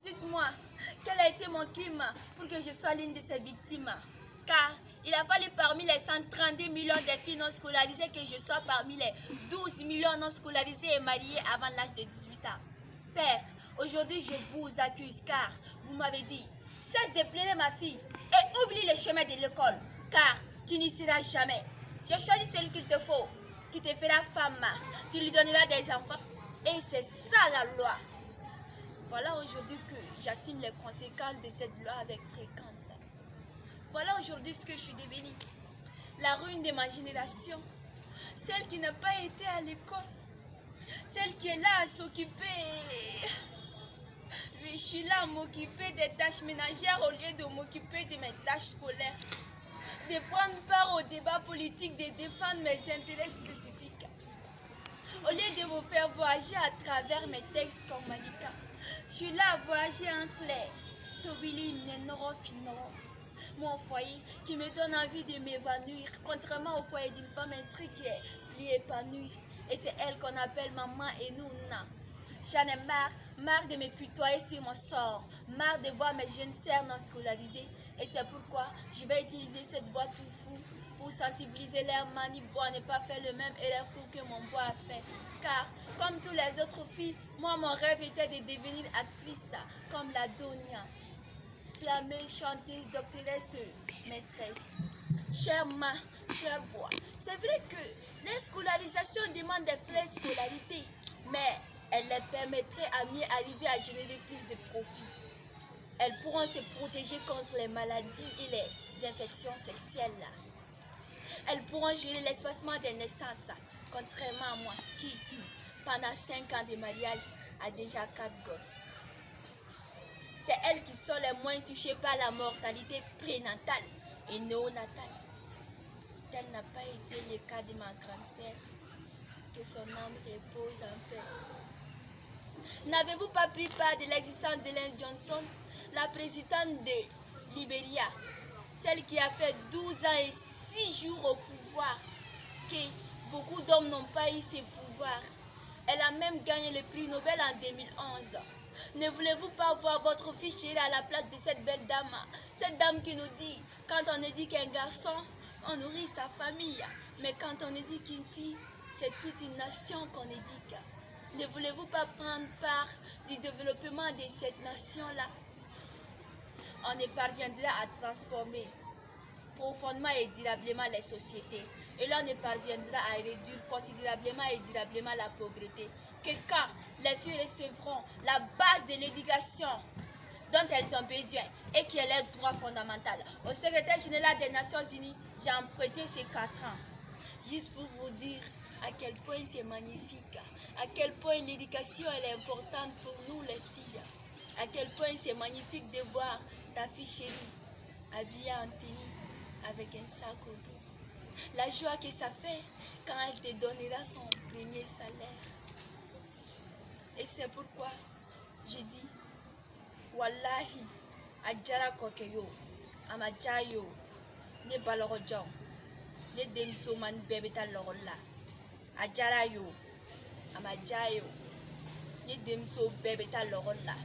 Dites-moi, quel a été mon crime pour que je sois l'une de ces victimes? Car il a fallu parmi les 132 millions de filles non scolarisées que je sois parmi les 12 millions non scolarisées et mariées avant l'âge de 18 ans. Père, aujourd'hui je vous accuse car vous m'avez dit, cesse de plaider ma fille et oublie le chemin de l'école, car tu n'y seras jamais. Je choisis celle qu'il te faut, qui te fera femme, tu lui donneras des enfants, et c'est ça la loi. Voilà aujourd'hui que j'assume les conséquences de cette loi avec fréquence. Voilà aujourd'hui ce que je suis devenue. La ruine de ma génération. Celle qui n'a pas été à l'école. Celle qui est là à s'occuper. Oui, je suis là à m'occuper des tâches ménagères au lieu de m'occuper de mes tâches scolaires. De prendre part au débat politique, de défendre mes intérêts spécifiques. Au lieu de vous faire voyager à travers mes textes comme Malika, je suis là à voyager entre les Tobili, Nenoro, Finoro. Mon foyer qui me donne envie de m'évanouir, contrairement au foyer d'une femme instruite qui est pliée épanouie. Et c'est elle qu'on appelle maman et nous, na. J'en ai marre de me putoyer sur mon sort, marre de voir mes jeunes sœurs non scolarisées. Et c'est pourquoi je vais utiliser cette voix tout fou pour sensibiliser leur manibo à ne pas faire le même erreur fou que mon bois a fait. Car, comme toutes les autres filles, moi mon rêve était de devenir actrice comme la Donia. Slamée, chanteuse, doctoresse, maîtresse. Chère main, cher bois, c'est vrai que les scolarisations demandent des frais de scolarité, mais elles les permettraient à mieux arriver à générer plus de profits. Elles pourront se protéger contre les maladies et les infections sexuelles. Elles pourront gérer l'espacement des naissances, contrairement à moi qui, pendant 5 ans de mariage, a déjà 4 gosses. C'est elles qui sont les moins touchées par la mortalité prénatale et néonatale. Tel n'a pas été le cas de ma grande sœur. Que son âme repose en paix. N'avez-vous pas pris part de l'existence d'Ellen Johnson, la présidente de Libéria, celle qui a fait 12 ans et 6 jours au pouvoir, que beaucoup d'hommes n'ont pas eu ce pouvoir. Elle a même gagné le prix Nobel en 2011. Ne voulez-vous pas voir votre fille chérie à la place de cette belle dame? Cette dame qui nous dit, quand on est dit qu'un garçon, on nourrit sa famille. Mais quand on est dit qu'une fille, c'est toute une nation qu'on éduque. Ne voulez-vous pas prendre part du développement de cette nation-là? On ne parviendra à transformer profondément et durablement les sociétés. Et là, on ne parviendra à réduire considérablement et durablement la pauvreté. Que quand les filles recevront la base de l'éducation dont elles ont besoin et qui est leur droit fondamental. Au secrétaire général des Nations Unies, j'ai emprunté ces 4 ans. Juste pour vous dire à quel point c'est magnifique, à quel point l'éducation est importante pour nous les filles, à quel point c'est magnifique de voir ta fille chérie habillée en tenue avec un sac au dos. La joie que ça fait quand elle te donnera son premier salaire. Et c'est pourquoi je dis, Wallahi, Adjara Kokeyo, Amajayo, ne balorojo, ne demsoman bebeta lorola. Adjara yo, Amajayo, ne demso bebeta lorola.